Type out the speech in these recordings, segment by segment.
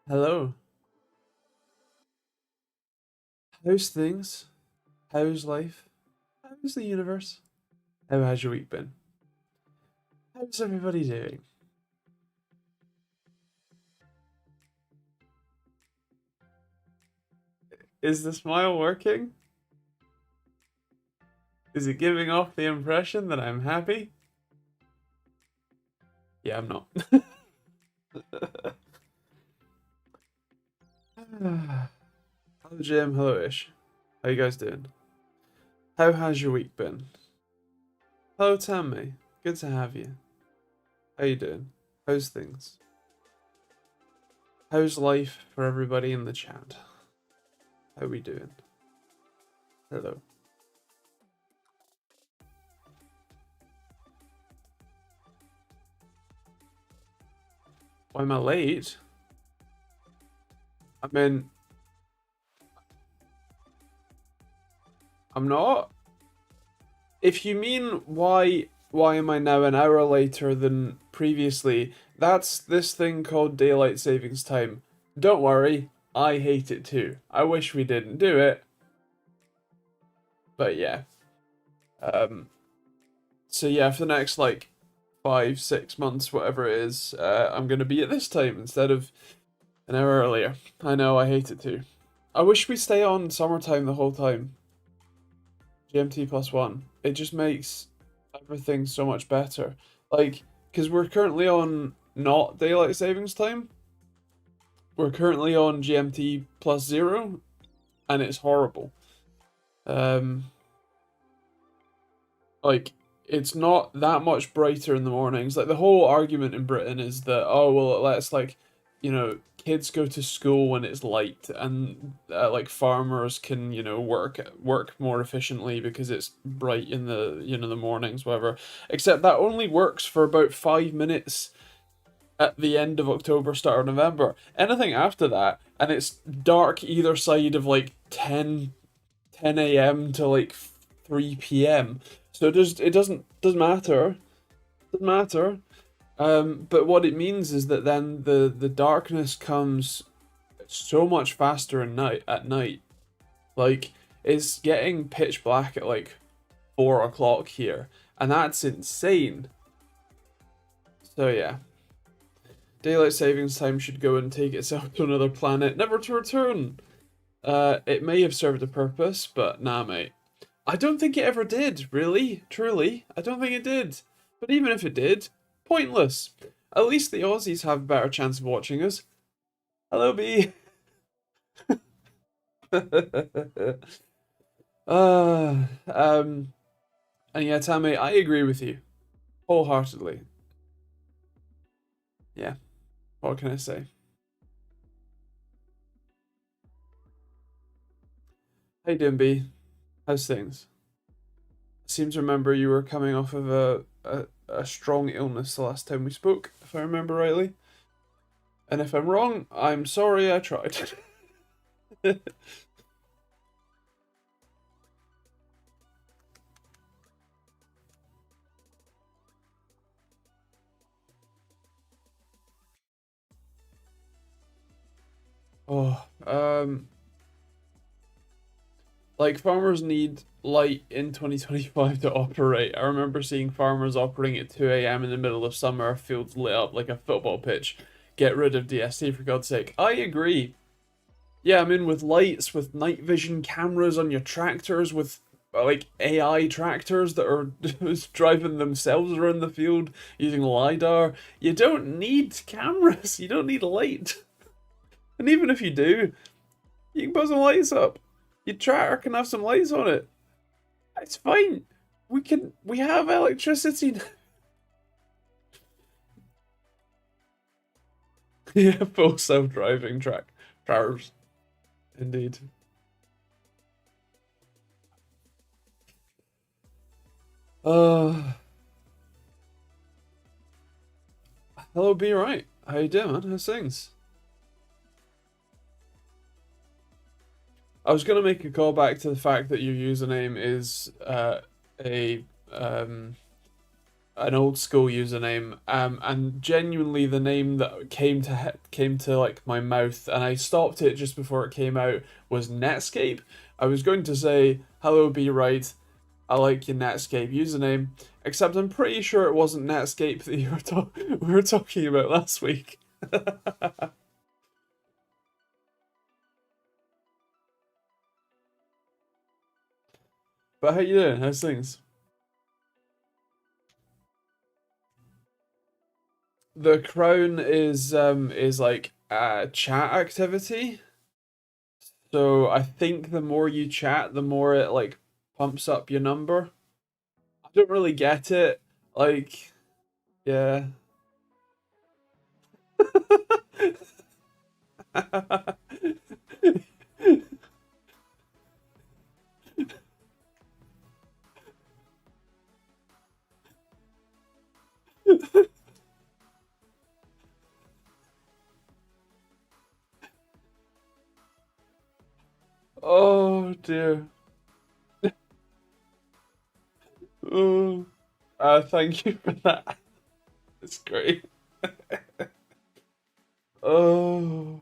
Hello. How's things? How's life? How's the universe? How has your week been? How's everybody doing? Is the smile working? Is it giving off the impression that I'm happy? Yeah, I'm not. Hello, Jim. Hello, Ish. How you guys doing? How has your week been? Hello, Tammy. Good to have you. How you doing? How's things? How's life for everybody in the chat? How we doing? Hello. Why am I late? I mean, I'm not. If you mean why am I now an hour later than previously, that's this thing called daylight savings time. Don't worry, I hate it too. I wish we didn't do it. But yeah. Um so yeah, for the next like 5, 6 months, whatever it is, I'm gonna be at this time instead of an hour earlier. I know, I hate it too. I wish we stay on summertime the whole time. GMT plus one. It just makes everything so much better. Like, because we're currently on not daylight savings time. We're currently on GMT plus zero, and it's horrible. Um, like, it's not that much brighter in the mornings. Like, the whole argument in Britain is that, oh, well, it lets, like, kids go to school when it's light, and like farmers can, work more efficiently because it's bright in the mornings, whatever. Except that only works for about 5 minutes at the end of October, start of November. Anything after that, and it's dark either side of like 10 a.m. to like 3 p.m. So it doesn't matter. Doesn't matter. But what it means is that then the darkness comes so much faster at night. Like it's getting pitch black at like 4 o'clock here, and that's insane. So yeah, daylight savings time should go and take itself to another planet, never to return. It may have served a purpose, but nah, mate. I don't think it ever did, really, truly. I don't think it did. But even if it did, pointless. At least the Aussies have a better chance of watching us. Hello, B. uh, um, and yeah, Tammy, I agree with you wholeheartedly. Yeah, what can I say? How you doing, B? How's things? I seem to remember you were coming off of a strong illness the last time we spoke, if I remember rightly. And if I'm wrong, I'm sorry I tried. Oh, like farmers need light in 2025 to operate. I remember seeing farmers operating at 2 a.m. in the middle of summer, fields lit up like a football pitch. Get rid of DST for God's sake. I agree. Yeah, I mean with lights, with night vision cameras on your tractors, with like AI tractors that are driving themselves around the field using LiDAR. You don't need cameras. You don't need light. And even if you do, you can put some lights up. Your tractor can have some lights on it. It's fine. We have electricity. Yeah, full self-driving tractors. Indeed. Uh Hello, be right. How you doing, man? How's things? I was gonna make a call back to the fact that your username is a an old school username, and genuinely the name that came to like my mouth, and I stopped it just before it came out, was Netscape. I was going to say hello, be right. I like your Netscape username, except I'm pretty sure it wasn't Netscape that we were talking about last week. But how you doing? How's things? The crown is like a chat activity. So I think the more you chat, the more it like pumps up your number. I don't really get it. Like, yeah. Oh dear. Oh, thank you for that. It's great. Oh,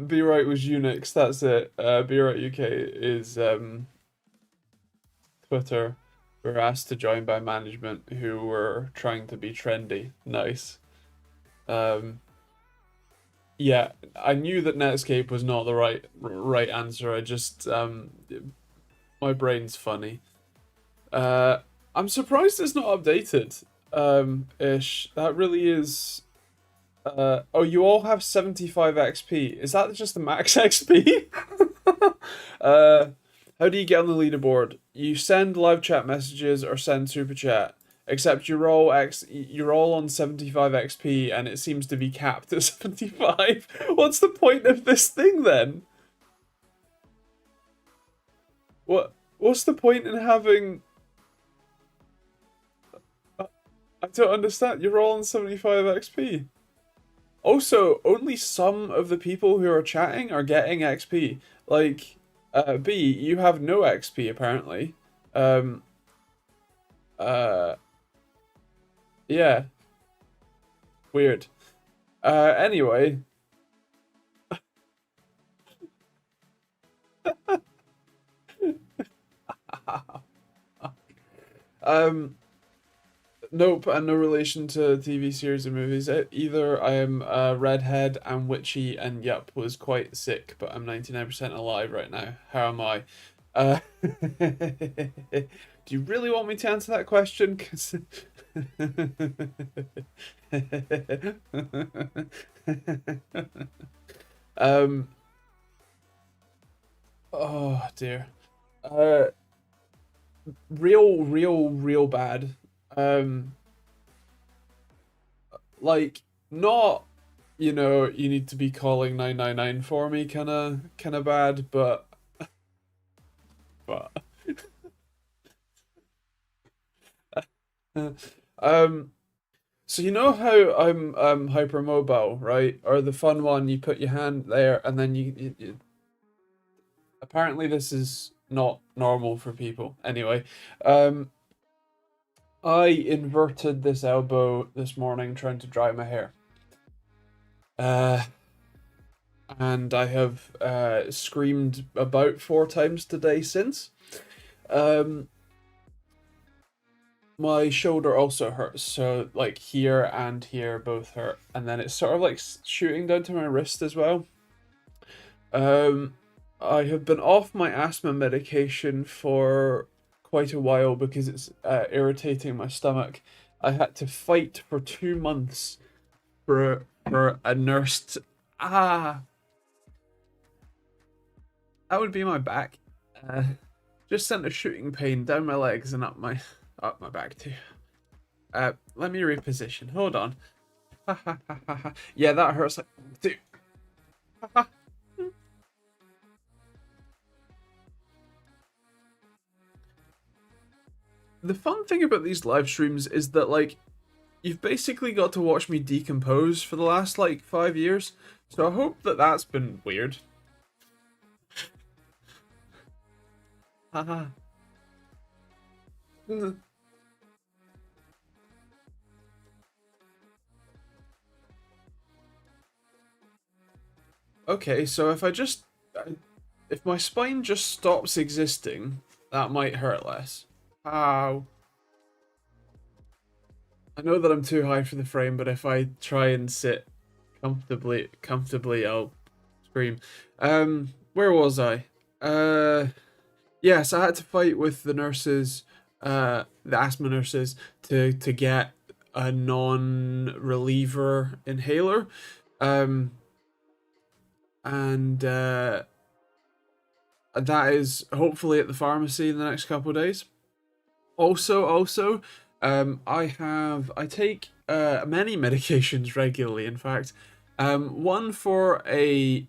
Be Right was Unix. That's it. Be Right UK is Twitter. We're asked to join by management who were trying to be trendy. Nice. Um, yeah, I knew that Netscape was not the right answer. I just my brain's funny. Uh, I'm surprised it's not updated. Ish. That really is. Oh, you all have 75 XP. Is that just the max XP? uh, how do you get on the leaderboard? You send live chat messages or send super chat. Except you're all on 75 XP and it seems to be capped at 75. What's the point of this thing then? What's the point in having I don't understand. You're all on 75 XP. Also, only some of the people who are chatting are getting XP. Like, B, you have no XP apparently. Um, uh, yeah, weird. Anyway, um, nope, and no relation to TV series or movies. Either I am a redhead and witchy, and yep, was quite sick, but I'm 99% alive right now. How am I? Do you really want me to answer that question? 'Cause um. Oh dear. Uh. Real bad. Um. Like not. You need to be calling 999 for me, kind of bad, but um. So you know how I'm hypermobile, right? Or the fun one, you put your hand there and then apparently this is not normal for people. Anyway, um I inverted this elbow this morning trying to dry my hair. Uh and I have screamed about 4 times today since. Um my shoulder also hurts, so like here and here both hurt, and then it's sort of like shooting down to my wrist as well. Um, I have been off my asthma medication for quite a while because it's irritating my stomach. I had to fight for 2 months for a nurse. Ah, that would be my back. Uh, just sent a shooting pain down my legs and up my back too. Let me reposition. Hold on. Yeah, that hurts like dude. The fun thing about these live streams is that like you've basically got to watch me decompose for the last like 5 years. So I hope that that's been weird. Haha. Okay, so if my spine just stops existing, that might hurt less. How? I know that I'm too high for the frame, but if I try and sit comfortably, I'll scream. Where was I? Yes, I had to fight with the nurses, the asthma nurses, to get a non-reliever inhaler, um, and that is hopefully at the pharmacy in the next couple of days. Also, I take many medications regularly. In fact, one for a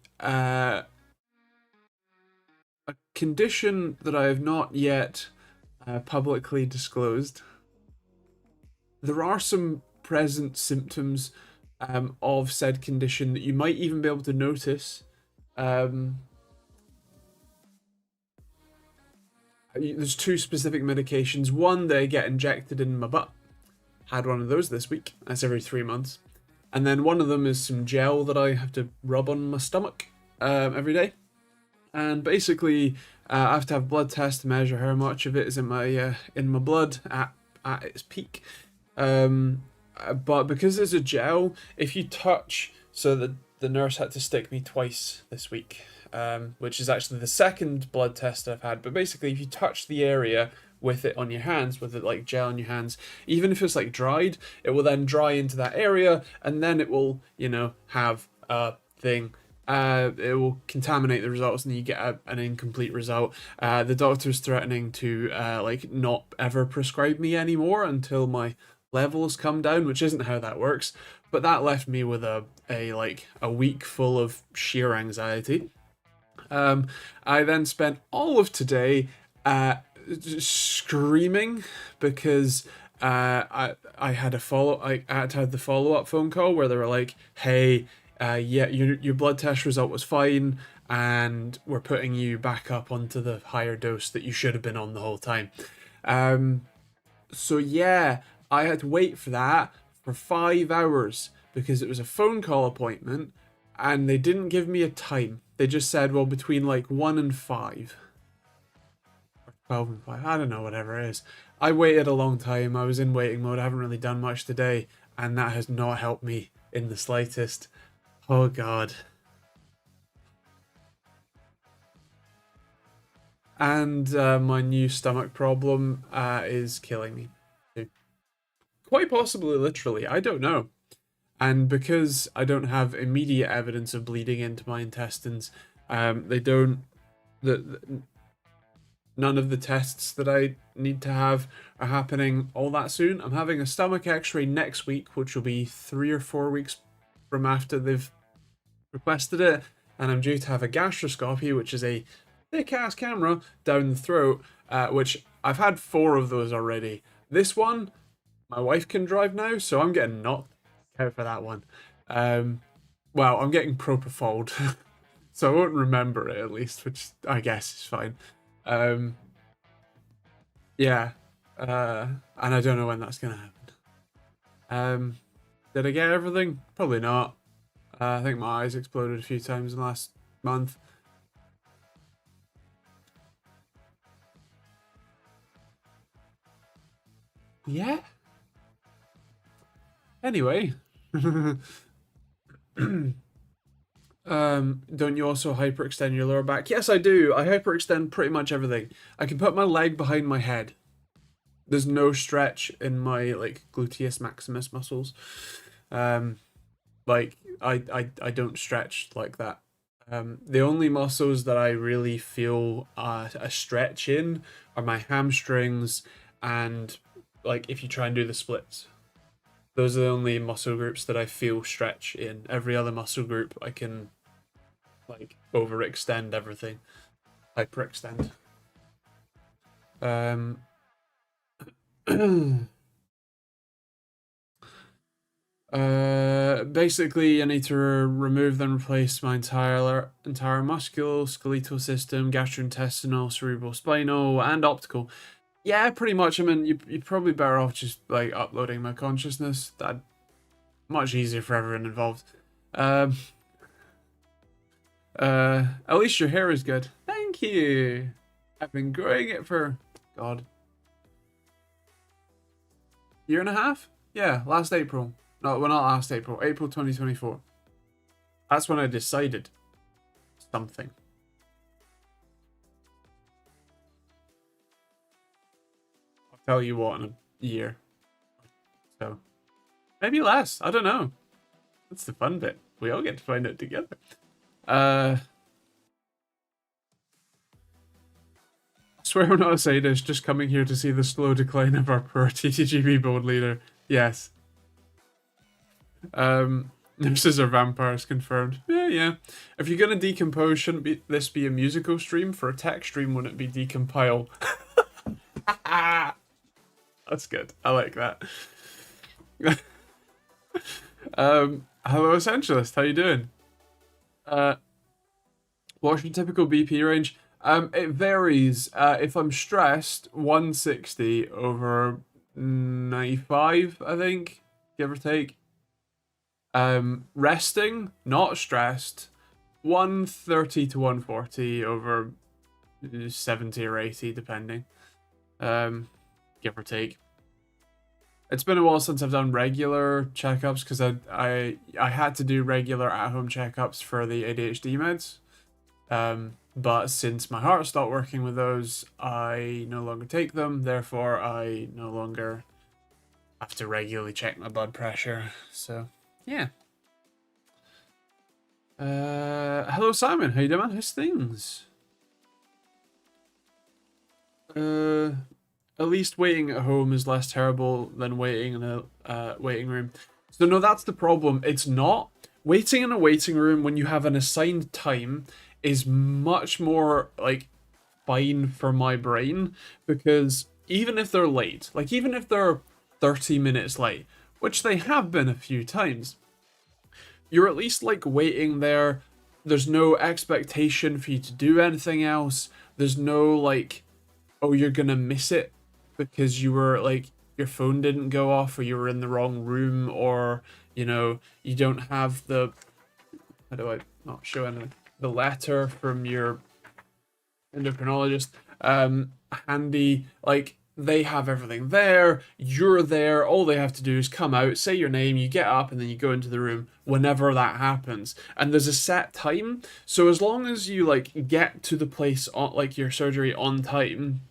condition that I have not yet publicly disclosed. There are some present symptoms of said condition that you might even be able to notice. There's two specific medications. One they get injected in my butt. Had one of those this week. That's every 3 months. And then one of them is some gel that I have to rub on my stomach every day. And basically, I have to have blood tests to measure how much of it is in my blood at its peak. But because it's a gel, if you touch, so the nurse had to stick me twice this week, which is actually the second blood test I've had. But basically, if you touch the area with it on your hands, with it like gel on your hands, even if it's like dried, it will then dry into that area, and then it will, have a thing. It will contaminate the results, and you get an incomplete result. The doctor's threatening to not ever prescribe me anymore until my levels come down, which isn't how that works. But that left me with a week full of sheer anxiety. I then spent all of today screaming because I had I had to have the follow-up phone call where they were like, "Hey, yeah, your blood test result was fine, and we're putting you back up onto the higher dose that you should have been on the whole time." So yeah, I had to wait for that for 5 hours because it was a phone call appointment, and they didn't give me a time. They just said, well, between like 1 and 5. 12 and 5. I don't know, whatever it is. I waited a long time. I was in waiting mode. I haven't really done much today, and that has not helped me in the slightest. Oh, God. And my new stomach problem is killing me. Quite possibly, literally. I don't know. And because I don't have immediate evidence of bleeding into my intestines, they don't. None of the tests that I need to have are happening all that soon. I'm having a stomach x-ray next week, which will be 3 or 4 weeks from after they've requested it. And I'm due to have a gastroscopy, which is a thick-ass camera down the throat, which I've had 4 of those already. This one, my wife can drive now, so I'm getting knocked out for that one. Well, I'm getting propofol, so I won't remember it at least, which I guess is fine. Yeah, and I don't know when that's gonna happen. Did I get everything? Probably not. I think my eyes exploded a few times in the last month. Yeah. Anyway. Don't you also hyperextend your lower back? Yes, I do. I hyperextend pretty much everything. I can put my leg behind my head. There's no stretch in my gluteus maximus muscles. I don't stretch like that. The only muscles that I really feel a stretch in are my hamstrings and if you try and do the splits. Those are the only muscle groups that I feel stretch in. Every other muscle group I can overextend everything. Hyperextend. Basically I need to remove and replace my entire musculoskeletal system, gastrointestinal, cerebral spinal, and optical. Yeah, pretty much. I mean, you're probably better off just like uploading my consciousness. That much easier for everyone involved. Um, at least your hair is good. Thank you. I've been growing it for, God, year and a half. Yeah, last April. No, well, not last April. April 2024. That's when I decided something. I'll tell you what in a year. So maybe less. I don't know. That's the fun bit. We all get to find out together. I swear I'm not a sadist, just coming here to see the slow decline of our poor TTGB board leader. Yes. Nurses are vampires confirmed. Yeah, yeah. If you're gonna decompose, shouldn't this be a musical stream? For a tech stream, wouldn't it be decompile? That's good. I like that. Hello Essentialist, how you doing? Uh, what's your typical BP range? It varies. If I'm stressed, 160 over 95, I think, give or take. Resting, not stressed, 130 to 140 over 70 or 80, depending. Give or take. It's been a while since I've done regular checkups because I had to do regular at-home checkups for the ADHD meds. But since my heart stopped working with those, I no longer take them. Therefore, I no longer have to regularly check my blood pressure. So, yeah. Hello Simon, how you doing, man? How's things? At least waiting at home is less terrible than waiting in a waiting room. So no, that's the problem. It's not. Waiting in a waiting room when you have an assigned time is much more like fine for my brain because even if they're late, like even if they're 30 minutes late, which they have been a few times, you're at least like waiting there. There's no expectation for you to do anything else. There's no like, oh, you're gonna miss it because you were like your phone didn't go off or you were in the wrong room or you don't have the how do I not show any the letter from your endocrinologist handy. Like they have everything there, you're there, all they have to do is come out, say your name, you get up and then you go into the room whenever that happens, and there's a set time. So as long as you like get to the place on like your surgery on time,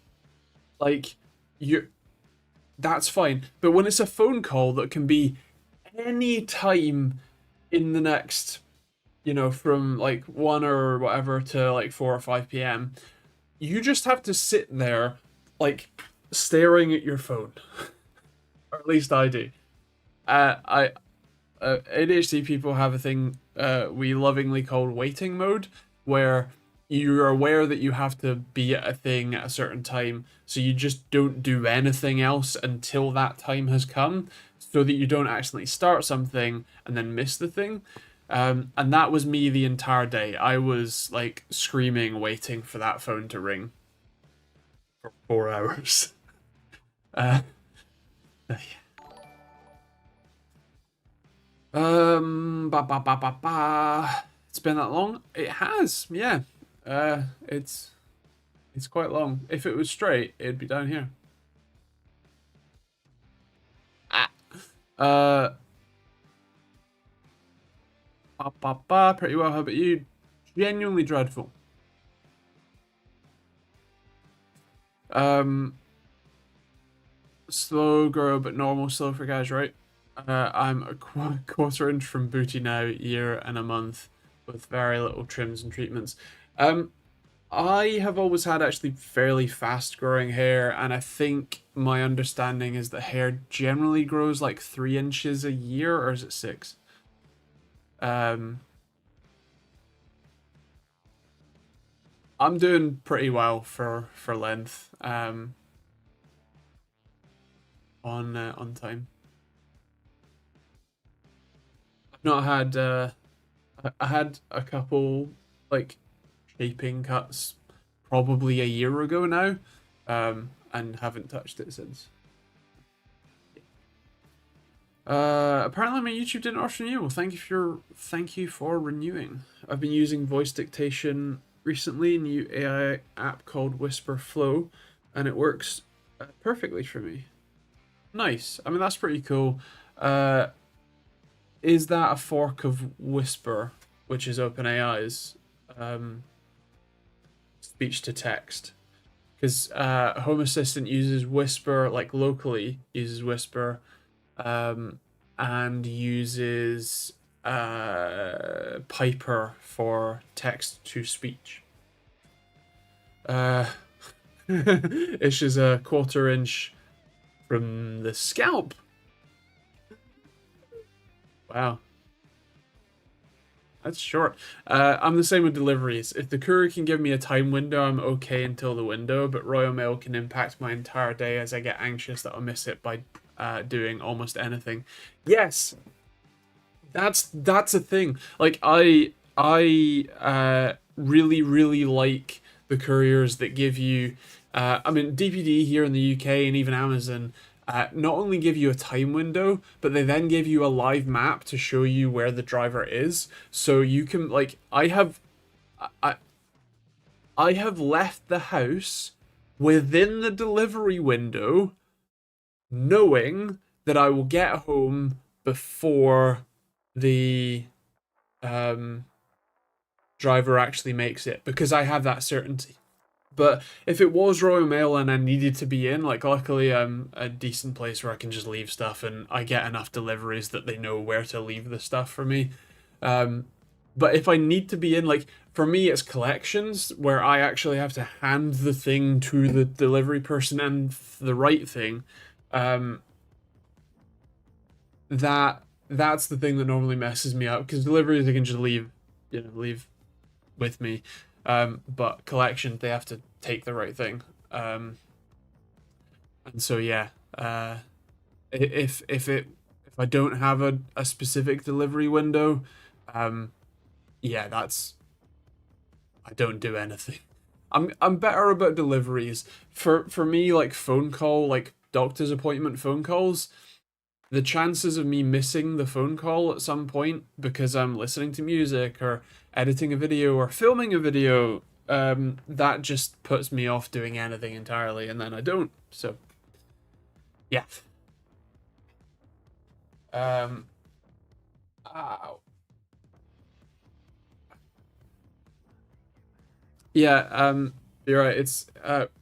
like you that's fine. But when it's a phone call that can be any time in the next from like 1 or whatever to like 4 or 5 p.m, you just have to sit there like staring at your phone. Or at least I do. I ADHD people have a thing we lovingly call waiting mode, where you're aware that you have to be at a thing at a certain time, so you just don't do anything else until that time has come, so that you don't accidentally start something and then miss the thing. And that was me the entire day. I was like screaming, waiting for that phone to ring for 4 hours. Uh, yeah. Ba ba ba ba ba. It's been that long. It has, yeah. It's quite long. If it was straight, it'd be down here. Ah. Uh, ba ba ba. Pretty well. How about you? Genuinely dreadful. Slow grow, but normal slow for guys, right? I'm a quarter inch from booty now, year and a month, with very little trims and treatments. I have always had actually fairly fast growing hair, and I think my understanding is that hair generally grows like 3 inches a year, or is it 6? Um, I'm doing pretty well for length. On time. I've not had I had a couple like shaping cuts probably a year ago now. and haven't touched it since. Apparently my YouTube didn't auto-renew. Well, thank you for renewing. I've been using voice dictation recently, a new AI app called Whisper Flow, and it works perfectly for me. Nice. I mean, that's pretty cool. Is that a fork of Whisper, which is OpenAI's speech to text? Because Home Assistant uses Whisper, like locally uses Whisper, and uses Piper for text to speech. Ish is a 1/4 inch from the scalp. Wow. That's short. I'm the same with deliveries. If the courier can give me a time window, I'm okay until the window, but Royal Mail can impact my entire day as I get anxious that I'll miss it by doing almost anything. Yes, that's a thing. Like I really like the couriers that give you. I mean, DPD here in the UK and even Amazon not only give you a time window, but they then give you a live map to show you where the driver is. So you can like I have left the house within the delivery window, knowing that I will get home before the driver actually makes it, because I have that certainty. But if it was Royal Mail and I needed to be in, like luckily I'm a decent place where I can just leave stuff and I get enough deliveries that they know where to leave the stuff for me. But if I need to be in, like for me it's collections where I actually have to hand the thing to the delivery person and the right thing. That's the thing that normally messes me up, because deliveries I can just leave with me. But collection, they have to take the right thing. And so yeah, if I don't have a specific delivery window, yeah, I don't do anything. I'm better about deliveries. For me, like phone call, like doctor's appointment phone calls, the chances of me missing the phone call at some point because I'm listening to music or editing a video or filming a video, that just puts me off doing anything entirely, and then I don't. So, yeah. Ow. Yeah, you're right. It's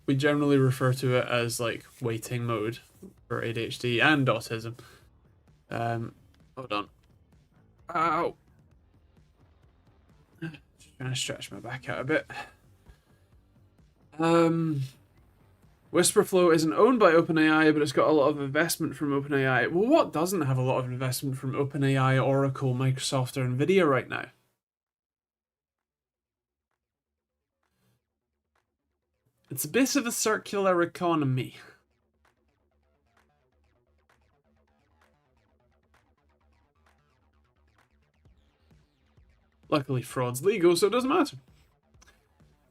we generally refer to it as like waiting mode for ADHD and autism. Hold on. Ow. Just trying to stretch my back out a bit. Whisperflow isn't owned by OpenAI, but it's got a lot of investment from OpenAI. Well, what doesn't have a lot of investment from OpenAI, Oracle, Microsoft, or Nvidia right now? It's a bit of a circular economy. Luckily, fraud's legal, so it doesn't matter.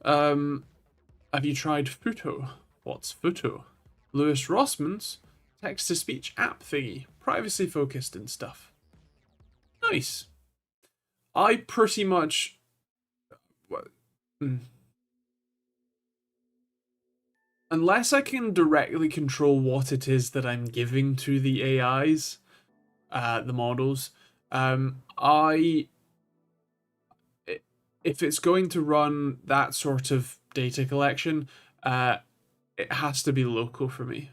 Have you tried Futo? What's Futo? Lewis Rossman's text-to-speech app thingy. Privacy focused and stuff. Nice. I pretty much... Unless I can directly control what it is that I'm giving to the AIs, the models, if it's going to run that sort of data collection, it has to be local for me.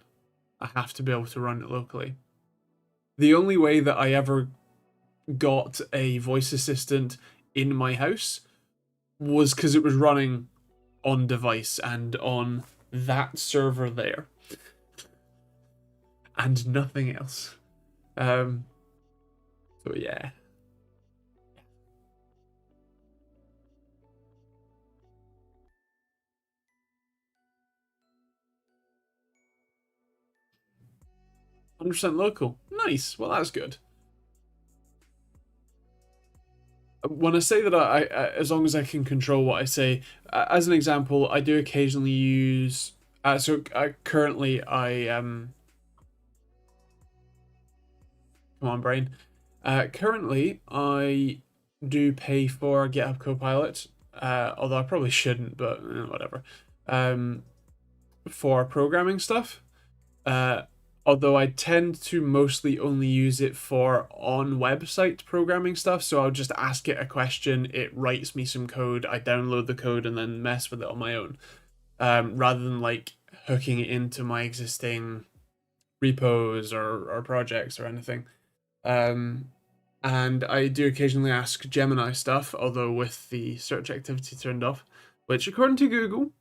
I have to be able to run it locally. The only way that I ever got a voice assistant in my house was because it was running on device and on that server there, and nothing else. So yeah. 100% local. Nice. Well, that's good. When I say that as long as I can control what I say, as an example, I do occasionally use Currently I come on brain. Currently I do pay for GitHub Copilot, although I probably shouldn't, but whatever. Um, for programming stuff. Uh, Although I tend to mostly only use it for on website programming stuff. So I'll just ask it a question, it writes me some code, I download the code and then mess with it on my own. Rather than like hooking it into my existing repos or projects or anything. Um, and I do occasionally ask Gemini stuff, although with the search activity turned off, which according to Google,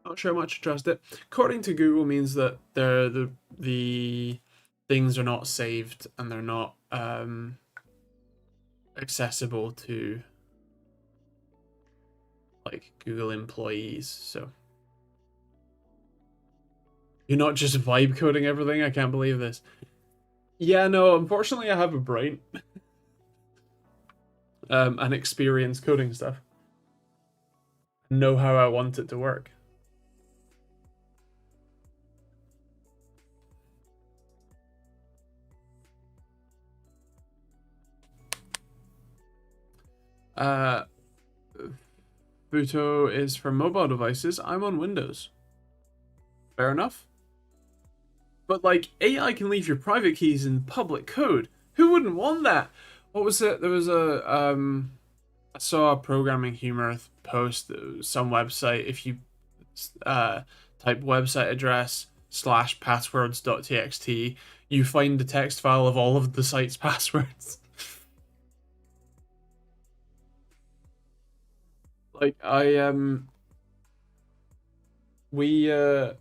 not sure how much to trust it. According to Google, means that the things are not saved and they're not accessible to like Google employees. So you're not just vibe coding everything. I can't believe this. Yeah, no. Unfortunately, I have a brain and experience coding stuff. Know how I want it to work. Uh, Buto is for mobile devices. I'm on Windows. Fair enough. But like AI can leave your private keys in public code. Who wouldn't want that? What was it? There was a I saw a programming humor post. Some website. If you type website address slash passwords.txt, you find the text file of all of the site's passwords. Like we I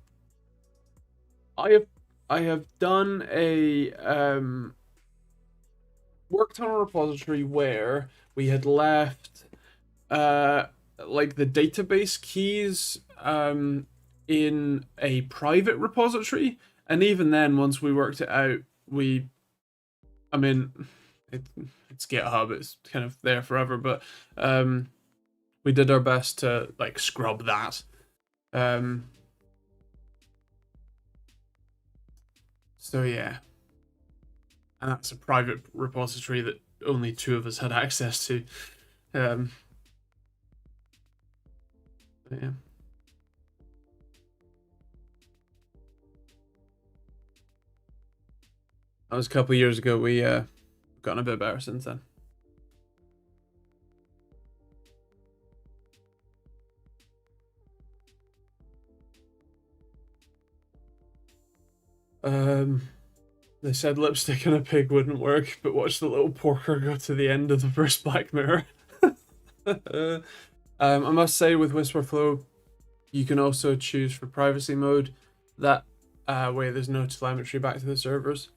have I have done a worked on a repository where we had left uh like the database keys in a private repository, and even then once we worked it out, we I mean it, it's GitHub, it's kind of there forever, but we did our best to like scrub that. um so yeah, and that's a private repository that only two of us had access to. um yeah. That was a couple of years ago. We gotten a bit better since then. Um, they said lipstick on a pig wouldn't work, but watch the little porker go to the end of the first Black Mirror. I must say, with Whisperflow, you can also choose for privacy mode. That way, there's no telemetry back to the servers.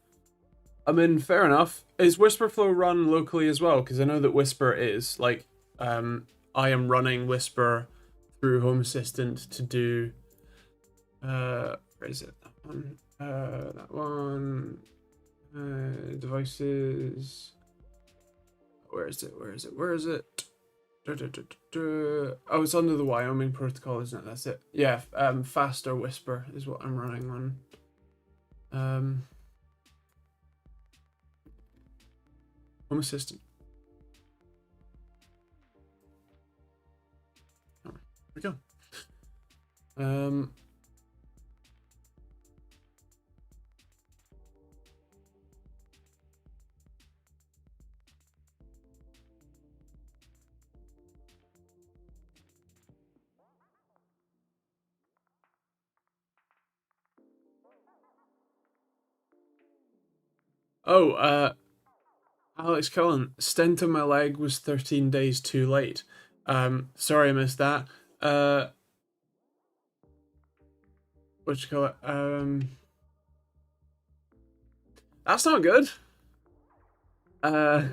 I mean, fair enough. Is Whisperflow run locally as well? Because I know that Whisper is like, I am running Whisper through Home Assistant to do. Where is it? That one. That one. Devices. Where is it? Where is it? Where is it? Oh, it's under the Wyoming protocol, isn't it? That's it. Yeah. Faster Whisper is what I'm running on. Home Assistant. Oh, there we go. Oh, Alex Cullen, stent on my leg was 13 days too late. Sorry I missed that. What you call it? That's not good. Uh,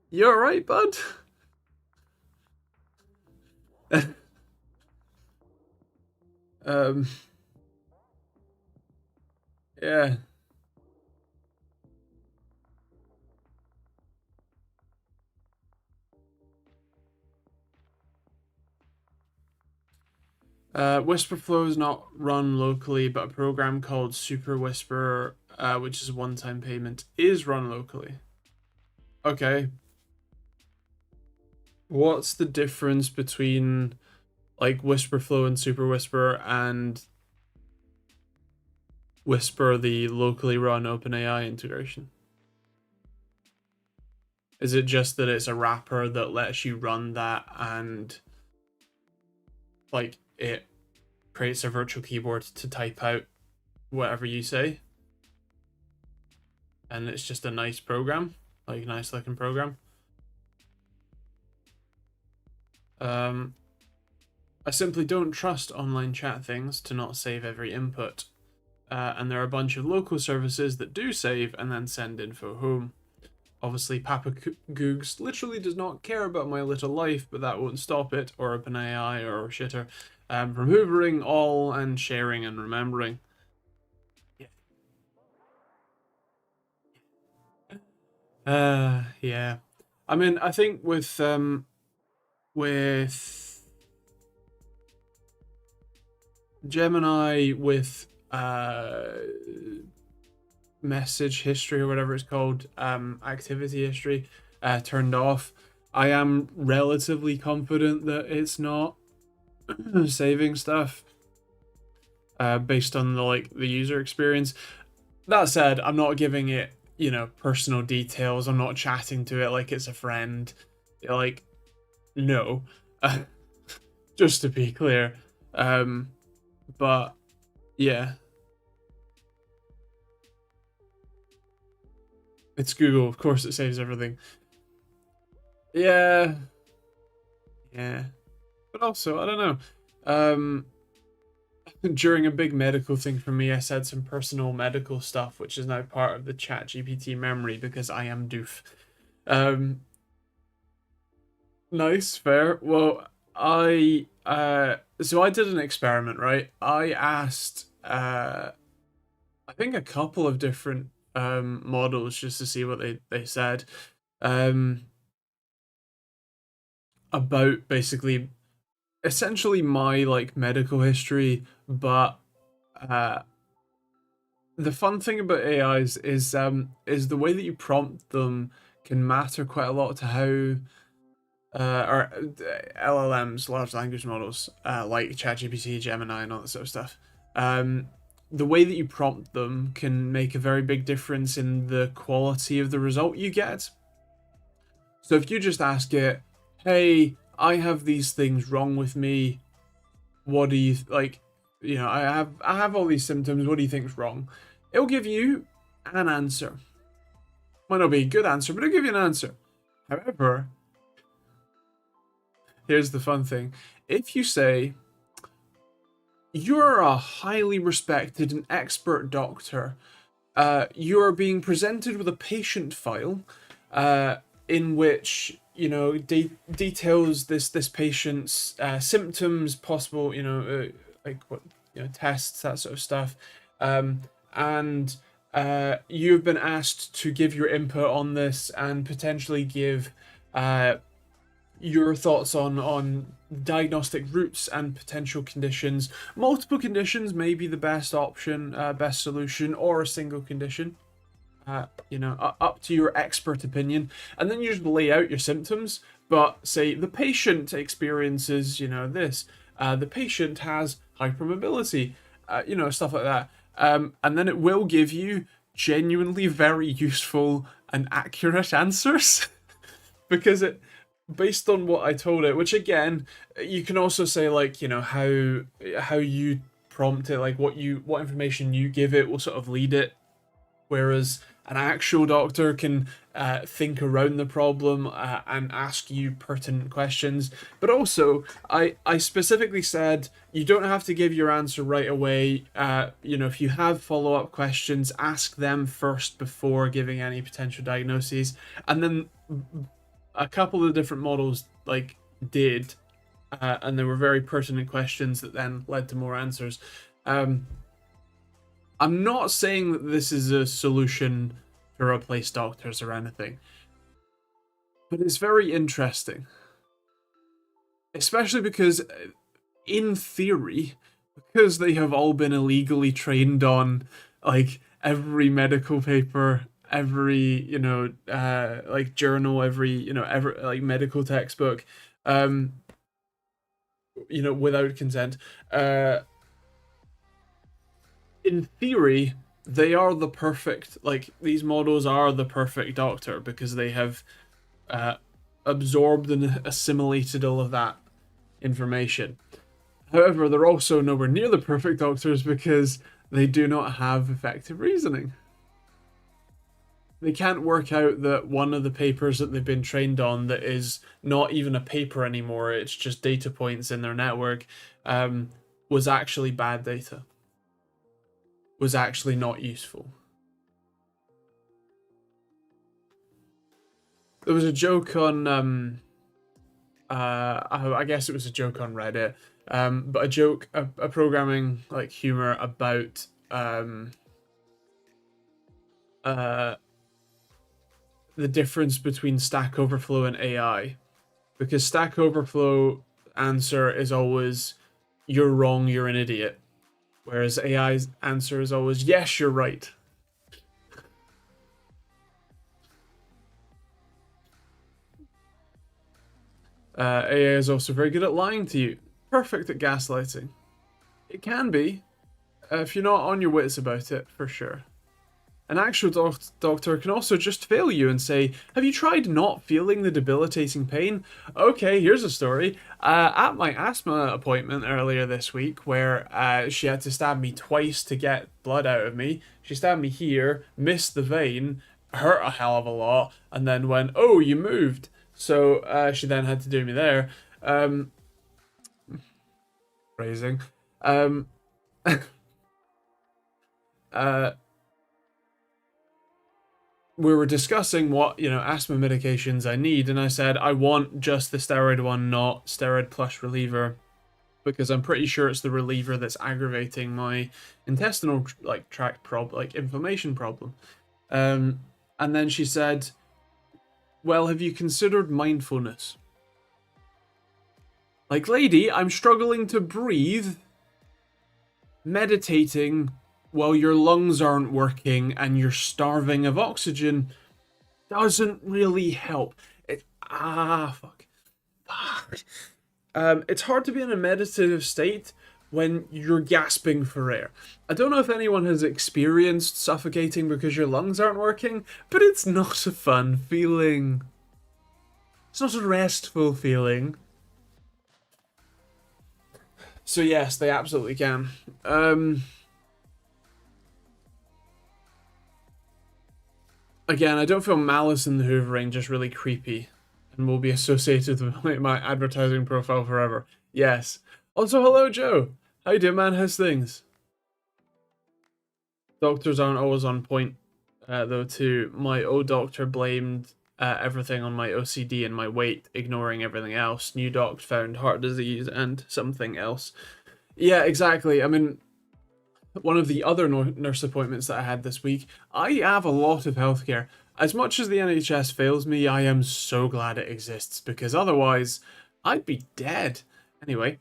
you alright, bud? um, yeah. Whisperflow is not run locally, but a program called Super Whisper, which is a one-time payment, is run locally. Okay. What's the difference between like Whisperflow and Super Whisper and Whisper, the locally run OpenAI integration? Is it just that it's a wrapper that lets you run that and like it creates a virtual keyboard to type out whatever you say? And it's just a nice program, like a nice looking program. I simply don't trust online chat things to not save every input. And there are a bunch of local services that do save and then send info home. Obviously, Papa Googs literally does not care about my little life, but that won't stop it, or OpenAI, or Shitter, from hoovering all and sharing and remembering. Yeah. I mean, I think with Gemini, with message history or whatever it's called, activity history, turned off, I am relatively confident that it's not saving stuff based on the user experience. That said, I'm not giving it, personal details. I'm not chatting to it like it's a friend. Like, no. Just to be clear. But yeah. It's Google, of course it saves everything. Yeah. Yeah. But also, I don't know. During a big medical thing for me, I said some personal medical stuff, which is now part of the ChatGPT memory because I am doof. Nice, fair. Well, so I did an experiment, right? I asked I think a couple of different models just to see what they said um about basically essentially my like medical history, but uh the fun thing about AIs is the way that you prompt them can matter quite a lot to how or LLMs, large language models, like ChatGPT, Gemini, and all that sort of stuff. The way that you prompt them can make a very big difference in the quality of the result you get. So if you just ask it, "Hey, I have these things wrong with me. What do you like? I have all these symptoms. What do you think's wrong?" It'll give you an answer. Might not be a good answer, but it'll give you an answer. However, here's the fun thing. If you say, "You're a highly respected and expert doctor. You are being presented with a patient file in which details this patient's symptoms, possible like what tests, that sort of stuff, and you've been asked to give your input on this and potentially give your thoughts on diagnostic routes and potential conditions. Multiple conditions may be the best option, best solution, or a single condition. Up to your expert opinion, and then you just lay out your symptoms. But say the patient experiences, this. The patient has hypermobility, stuff like that. And then it will give you genuinely very useful and accurate answers because it based on what I told it, which again, you can also say like, how you prompt it, like what information you give it will sort of lead it, whereas an actual doctor can think around the problem and ask you pertinent questions. But also, I specifically said you don't have to give your answer right away. If you have follow-up questions, ask them first before giving any potential diagnoses. And then a couple of different models did, and there were very pertinent questions that then led to more answers. I'm not saying that this is a solution to replace doctors or anything, but it's very interesting, especially because in theory, because they have all been illegally trained on like every medical paper, every like journal, every every like medical textbook, um, without consent. In theory, they are the perfect these models are the perfect doctor because they have uh, absorbed and assimilated all of that information. However, they're also nowhere near the perfect doctors because they do not have effective reasoning. They can't work out that one of the papers that they've been trained on that is not even a paper anymore, it's just data points in their network, was actually bad data, was actually not useful. There was a joke on, I guess it was a joke on Reddit, but a programming like humor about the difference between Stack Overflow and AI, because Stack Overflow answer is always "you're wrong, you're an idiot," whereas AI's answer is always "yes, you're right." AI is also very good at lying to you. Perfect at gaslighting. It can be, if you're not on your wits about it, for sure. An actual doctor can also just fail you and say, have you tried not feeling the debilitating pain? Okay, here's a story. At my asthma appointment earlier this week, where she had to stab me twice to get blood out of me, she stabbed me here, missed the vein, hurt a hell of a lot, and then went, oh, you moved. So she then had to do me there. Phrasing. Uh, we were discussing what asthma medications I need, and I said I want just the steroid one, not steroid plus reliever, because I'm pretty sure it's the reliever that's aggravating my intestinal tract inflammation problem. And then she said, well, have you considered mindfulness? Like, lady, I'm struggling to breathe. Meditating while your lungs aren't working and you're starving of oxygen doesn't really help. Fuck. It's hard to be in a meditative state when you're gasping for air. I don't know if anyone has experienced suffocating because your lungs aren't working, but it's not a fun feeling. It's not a restful feeling. So yes, they absolutely can. Again, I don't feel malice in the hoovering, just really creepy, and will be associated with my advertising profile forever. Yes. Also, hello, Joe. How you doing, man? How's things? Doctors aren't always on point, though, too. My old doctor blamed everything on my OCD and my weight, ignoring everything else. New doc found heart disease and something else. Yeah, exactly. I mean, one of the other nurse appointments that I had this week, I have a lot of healthcare. As much as the NHS fails me, I am so glad it exists, because otherwise I'd be dead. Anyway,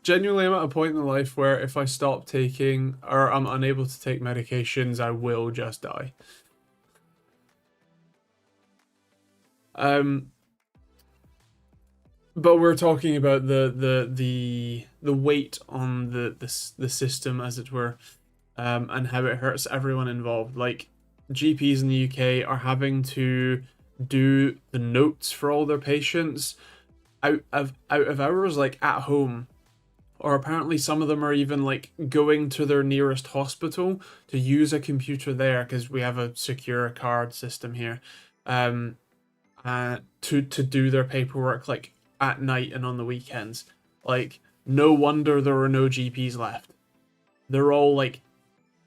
genuinely, I'm at a point in life where if I stop taking or I'm unable to take medications, I will just die. But we're talking about the weight on the system, as it were, and how it hurts everyone involved. Like, GPs in the UK are having to do the notes for all their patients out of hours, like at home, or apparently some of them are even like going to their nearest hospital to use a computer there, because we have a secure card system here, to do their paperwork like at night and on the weekends. Like, no wonder there are no GPs left. They're all like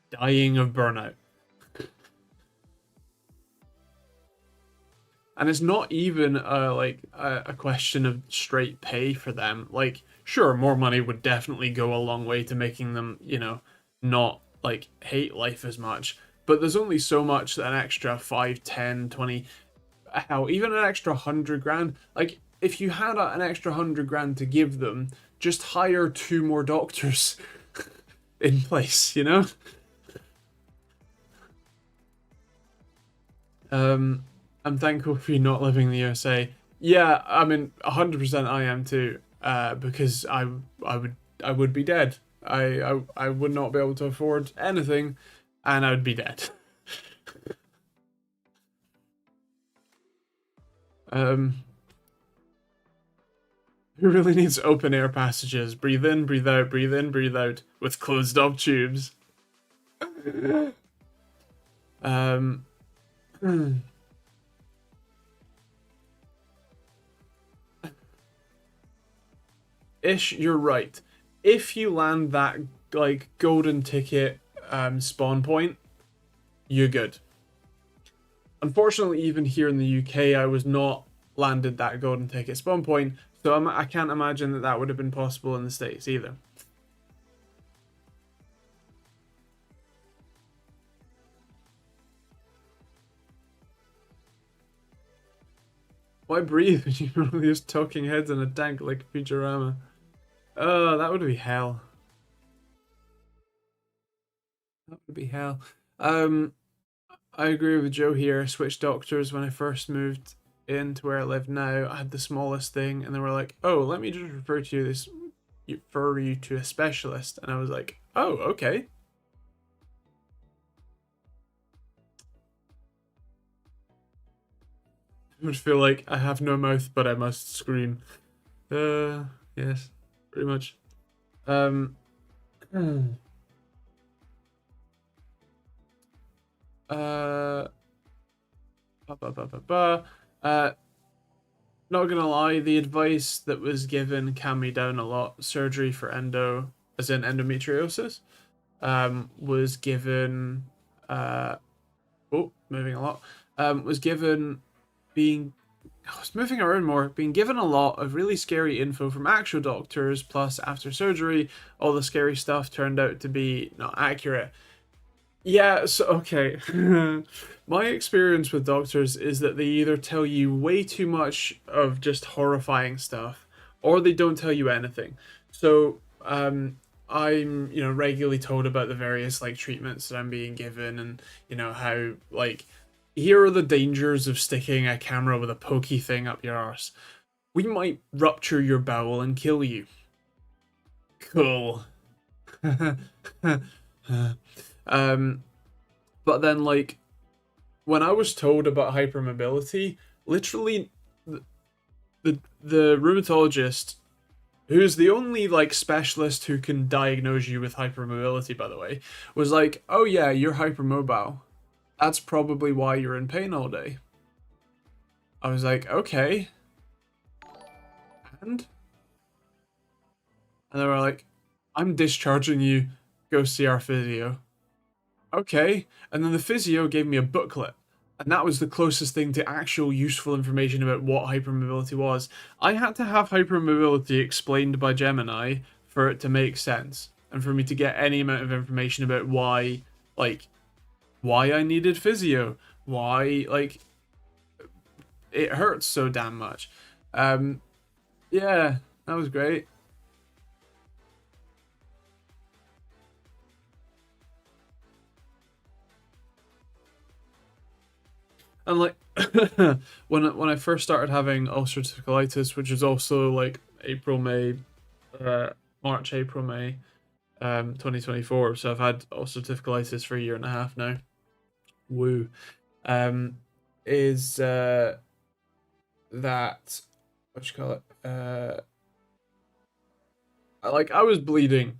dying of burnout. And it's not even a question of straight pay for them. Like, sure, more money would definitely go a long way to making them, not like hate life as much. But there's only so much that an extra 5, 10, 20, hell, even an extra 100 grand. Like, if you had an extra 100 grand to give them, just hire 2 more doctors in place, you know? I'm thankful for you not living in the USA. Yeah, I mean, 100% I am too. Because I would be dead. I would not be able to afford anything, and I would be dead. Um, who really needs open air passages? Breathe in, breathe out, breathe in, breathe out with closed off tubes. Um. Ish, you're right. If you land that like golden ticket spawn point, you're good. Unfortunately, even here in the UK, I was not landed that golden ticket spawn point, so I can't imagine that that would have been possible in the States either. Why breathe when you normally use talking heads in a tank like Futurama? Oh, that would be hell. That would be hell. Um, I agree with Joe here. I switched doctors when I first moved into where I live now. I had the smallest thing, and they were like, "Oh, let me just refer you to a specialist," and I was like, "Oh, okay." I would feel like I have no mouth, but I must scream. Yes, pretty much. Um, uh, uh, not gonna lie, the advice that was given calmed me down a lot. Surgery for endo, as in endometriosis, was given. Moving a lot. Was given being. I was moving around more. Being given a lot of really scary info from actual doctors. Plus, after surgery, all the scary stuff turned out to be not accurate. Yeah, so okay. My experience with doctors is that they either tell you way too much of just horrifying stuff, or they don't tell you anything. So, I'm, regularly told about the various like treatments that I'm being given, and how like here are the dangers of sticking a camera with a pokey thing up your arse. We might rupture your bowel and kill you. Cool. um, but then like when I was told about hypermobility, literally the rheumatologist, who's the only like specialist who can diagnose you with hypermobility, by the way, was like, "Oh yeah, you're hypermobile. That's probably why you're in pain all day." I was like, "Okay." And they were like, "I'm discharging you. Go see our physio." Okay. And then the physio gave me a booklet. And that was the closest thing to actual useful information about what hypermobility was. I had to have hypermobility explained by Gemini for it to make sense. And for me to get any amount of information about why I needed physio. Why, it hurts so damn much. Um, yeah, that was great. And like when I first started having ulcerative colitis, which is also like April, May, March, April, May, 2024. So I've had ulcerative colitis for a year and a half now. Woo. Um, is that what you call it? Like I was bleeding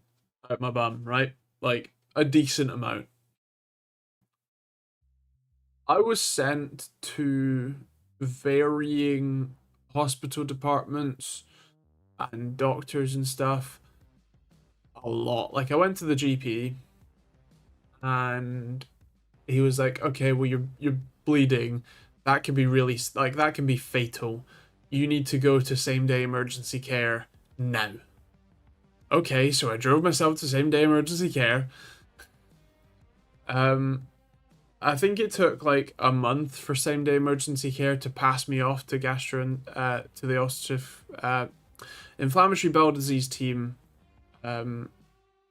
out my bum, right? Like a decent amount. I was sent to varying hospital departments and doctors and stuff a lot. Like I went to the GP and he was like, "Okay, well you're bleeding. That can be really like that can be fatal. You need to go to same day emergency care now." Okay, so I drove myself to same day emergency care. Um I think it took like a month for same day emergency care to pass me off to to the ulcerative inflammatory bowel disease team, um,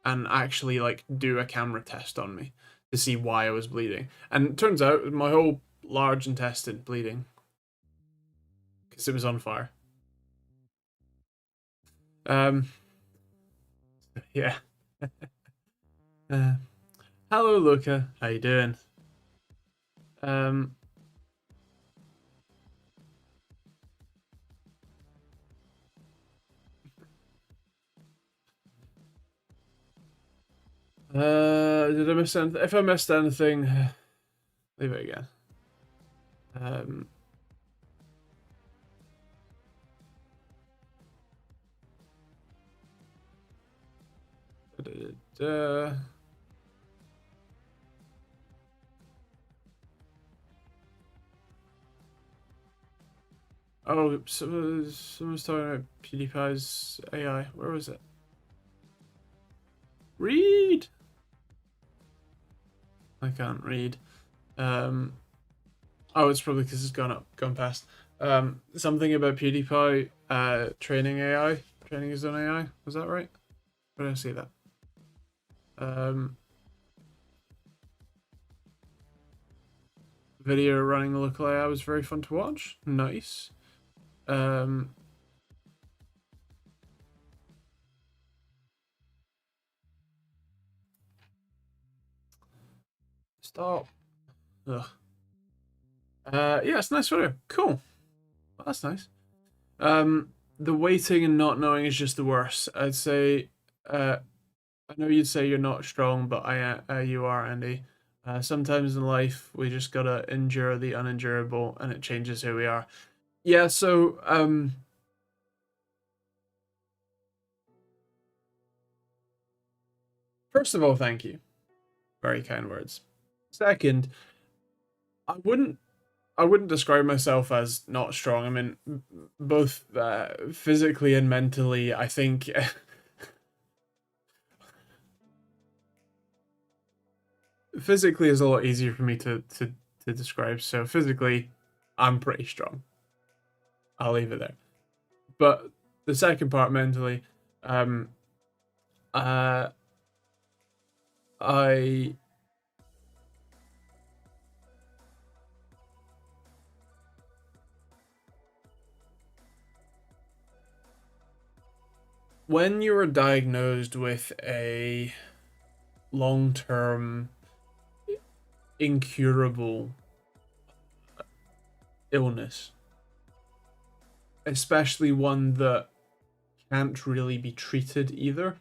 and actually like do a camera test on me to see why I was bleeding. And it turns out my whole large intestine bleeding because it was on fire. Um, yeah. Uh, Hello, Luca. How you doing? Um, did I miss anything? If I missed anything, leave it again. Um, uh, oh, someone's talking about PewDiePie's AI. Where was it? Read. I can't read. Um, oh, it's probably because it's gone past. Something about PewDiePie training AI, training his own AI. Was that right? Where did I see that? Um, Video running the local AI was very fun to watch. Nice. Um, Stop. Ugh. Yeah, it's a nice photo. Cool. Well, that's nice. The waiting and not knowing is just the worst. I'd say, I know you'd say you're not strong, but you are, Andy. Sometimes in life, we just gotta endure the unendurable, and it changes who we are. Yeah. So, first of all, thank you. Very kind words. Second, I wouldn't I wouldn't describe myself as not strong. I mean, both physically and mentally. I think physically is a lot easier for me to describe. So physically, I'm pretty strong. I'll leave it there. But the second part, mentally, um, uh, I when you are diagnosed with a long-term incurable illness, especially one that can't really be treated either,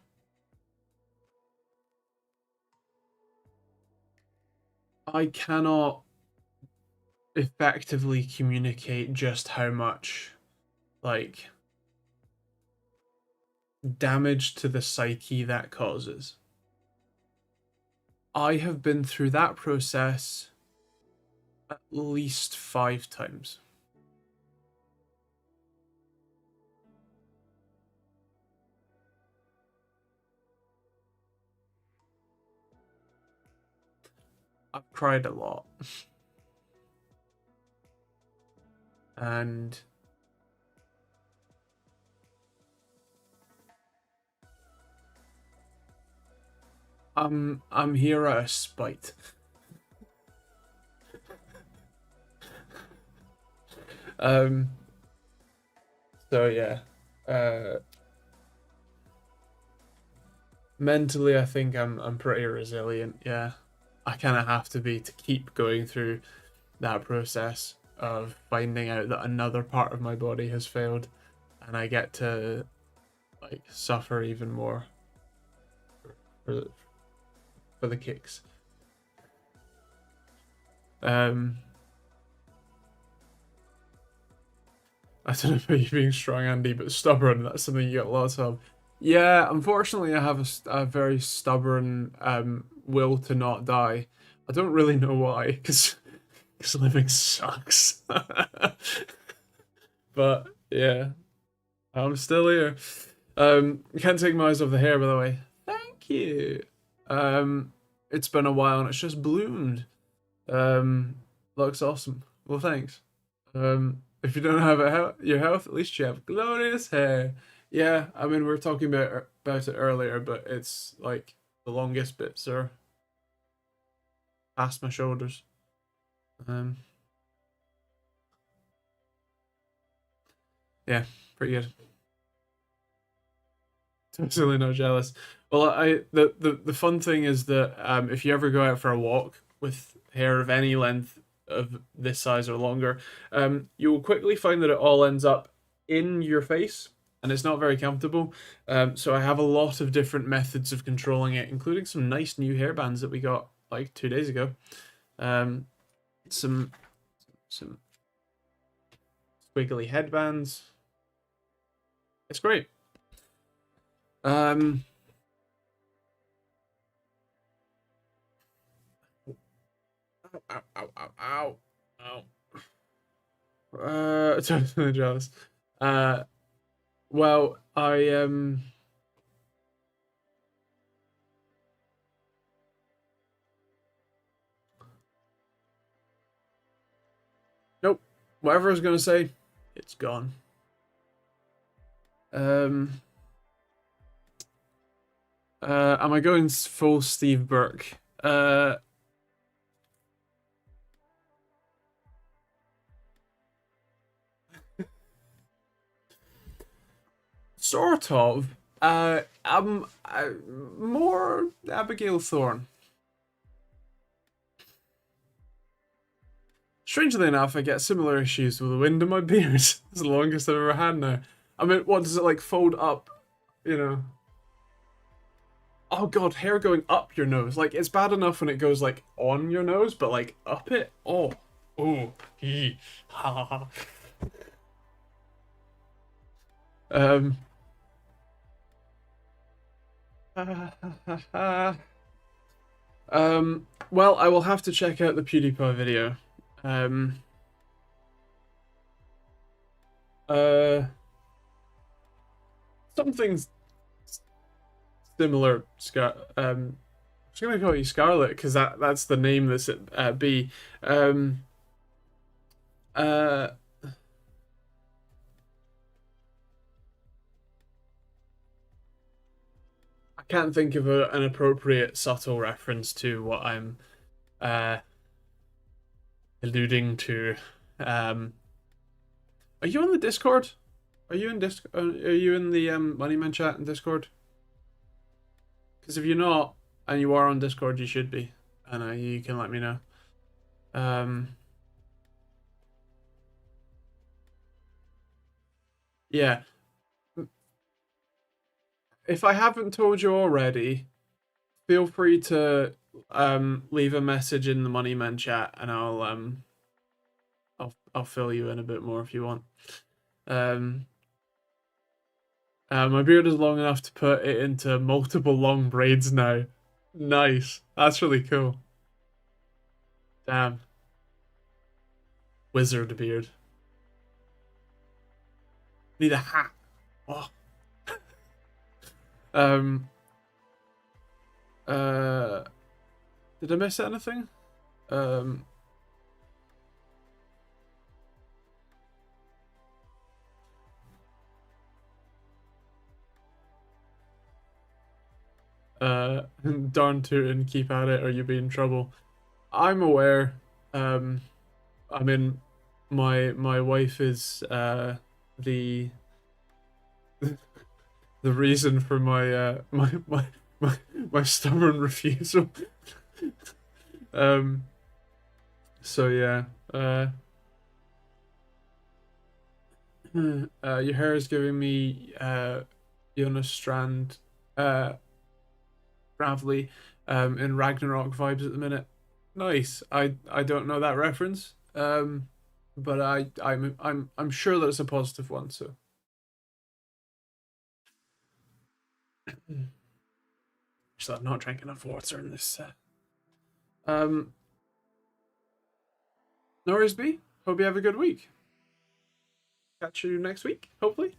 I cannot effectively communicate just how much like damage to the psyche that causes. I have been through that process at least 5 times. I've cried a lot. And I'm here out of spite. Um so yeah. Uh Mentally I think I'm pretty resilient, yeah. I kinda have to be to keep going through that process of finding out that another part of my body has failed and I get to like suffer even more for for the kicks. Um, I don't know about you being strong, Andy, but stubborn, that's something you get lots of. Yeah, unfortunately, I have a very stubborn will to not die. I don't really know why, because living sucks. But yeah, I'm still here. I can't take my eyes off the hair, by the way. Thank you. Um, it's been a while and it's just bloomed. Um, looks awesome. Well, thanks. If you don't have your health, at least you have glorious hair. Yeah, I mean, we were talking about it earlier, but it's like the longest bits are past my shoulders. Um, yeah, pretty good. Totally not jealous. Well, the fun thing is that if you ever go out for a walk with hair of any length of this size or longer, you will quickly find that it all ends up in your face, and it's not very comfortable. So I have a lot of different methods of controlling it, including some nice new hairbands that we got like 2 days ago. Um, some some squiggly headbands. It's great. Um, ow, ow, ow, ow, ow. Totally jealous. Uh, well, nope. Whatever I was gonna say, it's gone. Um, am I going full Steve Burke? Sort of. I'm more Abigail Thorne. Strangely enough, I get similar issues with the wind in my beard. It's the longest I've ever had now. I mean, what does it like fold up? You know. Oh god, hair going up your nose. Like it's bad enough when it goes like on your nose, but like up it. Oh, oh, ha. um. Well, I will have to check out the PewDiePie video. Um. Uh. Something similar. I'm just gonna call you Scarlet because that's the name that's at B. Um. Uh. I can't think of an appropriate subtle reference to what I'm uh alluding to. Um. Are you on the Discord? Are you in Are you in the Moneyman chat in Discord? Because if you're not and you are on Discord, you should be, and you can let me know. Um, yeah. If I haven't told you already, feel free to leave a message in the Moneyman chat, and I'll fill you in a bit more if you want. Um, my beard is long enough to put it into multiple long braids now. Nice. That's really cool. Damn. Wizard beard. Need a hat. Oh. Um. Uh. Did I miss anything? Um. Darn tootin', and keep at it, or you'll be in trouble. I'm aware. Um. I mean, my wife is the the reason for my stubborn refusal. um. So yeah. Your hair is giving me Jonas Strand Bravely in Ragnarok vibes at the minute. Nice. I don't know that reference. But I'm sure that it's a positive one, so so I've not drank enough water in this um no worries B. Hope you have a good week. Catch you next week, hopefully.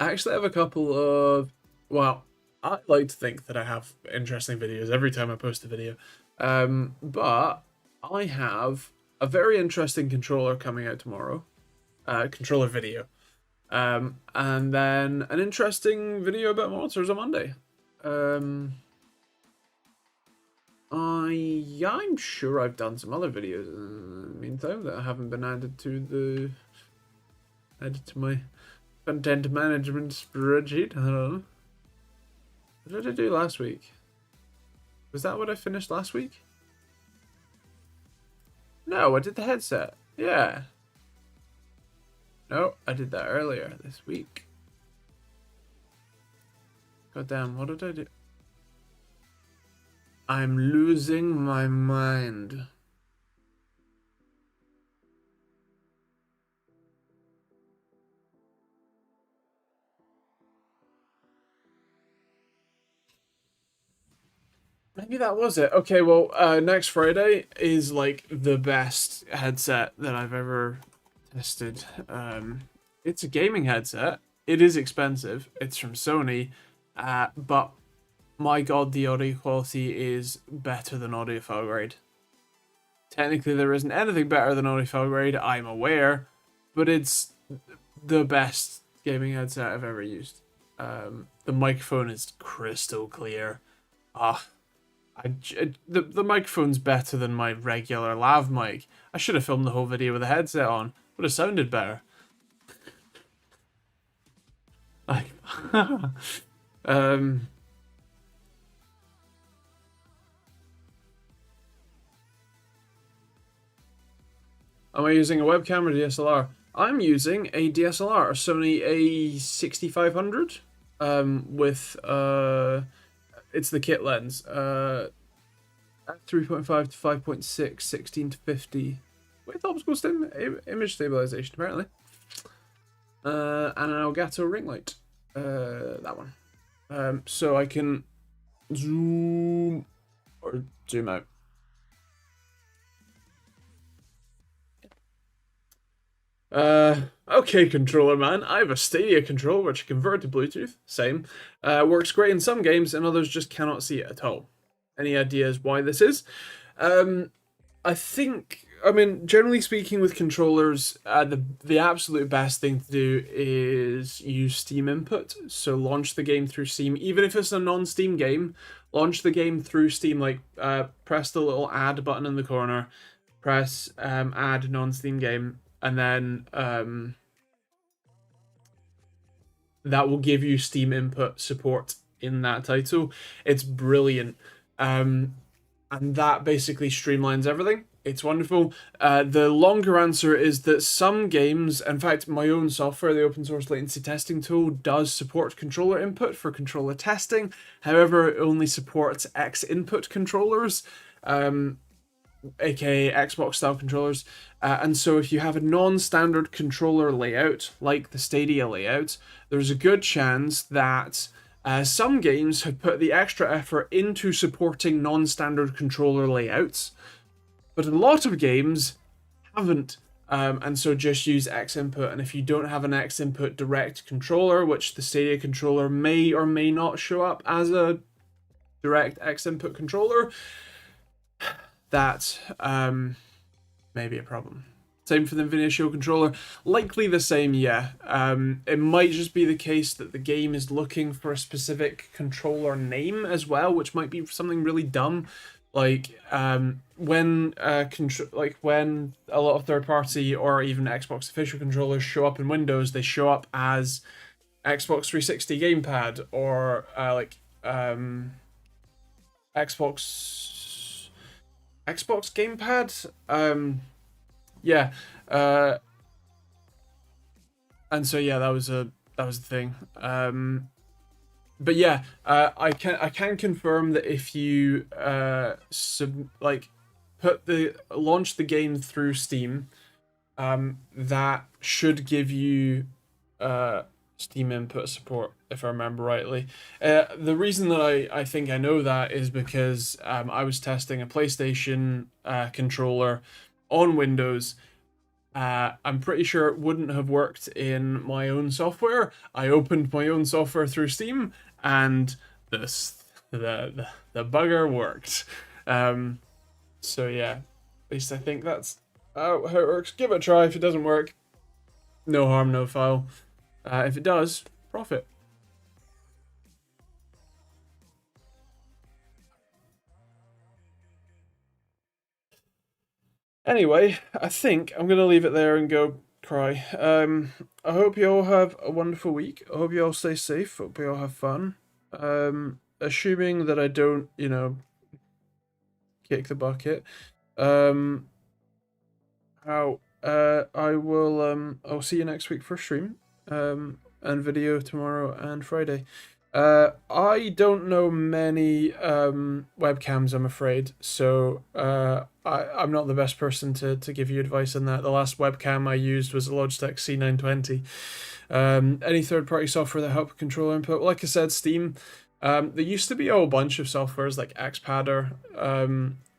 I actually have a couple of, well, I like to think that I have interesting videos every time I post a video. But I have a very interesting controller coming out tomorrow. Controller video. And then an interesting video about monsters on Monday. I'm sure I've done some other videos in the meantime that haven't been added to my content management spreadsheet. I don't know. What did I do last week? Was that what I finished last week? No, I did the headset. Yeah. No, I did that earlier this week. God damn, what did I do? I'm losing my mind. Maybe that was it. Okay, well, next Friday is like the best headset that I've ever tested. It's a gaming headset. It is expensive. It's from Sony, but my god, the audio quality is better than audiophile grade. Technically, there isn't anything better than audiophile grade, I'm aware, but it's the best gaming headset I've ever used. The microphone is crystal clear. The microphone's better than my regular lav mic. I should have filmed the whole video with a headset on. Would have sounded better. Like, Am I using a webcam or DSLR? I'm using a DSLR, a Sony A6500, with it's the kit lens, at 3.5 to 5.6, 16 to 50, with optical image stabilization apparently, and an Elgato ring light, that one, so I can zoom or zoom out. Okay, controller man. I have a Stadia controller which I convert to Bluetooth. Same. Works great in some games and others just cannot see it at all. Any ideas why this is? I think, I mean, generally speaking with controllers, the absolute best thing to do is use Steam input. So launch the game through Steam. Even if it's a non-Steam game, launch the game through Steam. Like, press the little add button in the corner. Press add non-Steam game. And then that will give you Steam input support in that title. It's brilliant. And that basically streamlines everything. It's wonderful. The longer answer is that some games, in fact, my own software, the open source latency testing tool, does support controller input for controller testing. However, it only supports X input controllers. Aka Xbox style controllers, and so if you have a non-standard controller layout like the Stadia layout, there's a good chance that some games have put the extra effort into supporting non-standard controller layouts, but a lot of games haven't, and so just use X input. And if you don't have an X input direct controller, which the Stadia controller may or may not show up as a direct X input controller, that may be a problem. Same for the Nvidia Shield controller. Likely the same, yeah. It might just be the case that the game is looking for a specific controller name as well, which might be something really dumb. Like when when a lot of third-party or even Xbox official controllers show up in Windows, they show up as Xbox 360 gamepad or Xbox gamepad. Yeah. And so yeah, that was the thing. But yeah, I can confirm that if you launch the game through Steam, that should give you Steam input support, if I remember rightly. The reason that I think I know that is because I was testing a PlayStation controller on Windows, I'm pretty sure it wouldn't have worked in my own software. I opened my own software through Steam, and the bugger worked. Um, so yeah, at least I think that's how it works. Give it a try. If it doesn't work, no harm, no foul. If it does, profit. Anyway, I think I'm gonna leave it there and go cry. I hope you all have a wonderful week. I hope you all stay safe. Hope you all have fun. Assuming that I don't, kick the bucket. Um, how I will I'll see you next week for stream. And video tomorrow and Friday. I don't know many webcams, I'm afraid, so I'm not the best person to give you advice on that. The last webcam I used was a Logitech C920. Any third-party software that help control input, like I said, Steam. There used to be a whole bunch of softwares like Xpadder,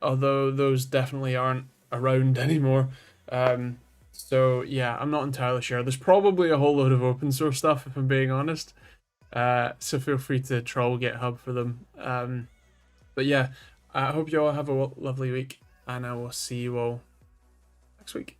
although those definitely aren't around anymore. So yeah, I'm not entirely sure. There's probably a whole load of open source stuff, if I'm being honest. So feel free to troll GitHub for them. But yeah, I hope you all have a lovely week, and I will see you all next week.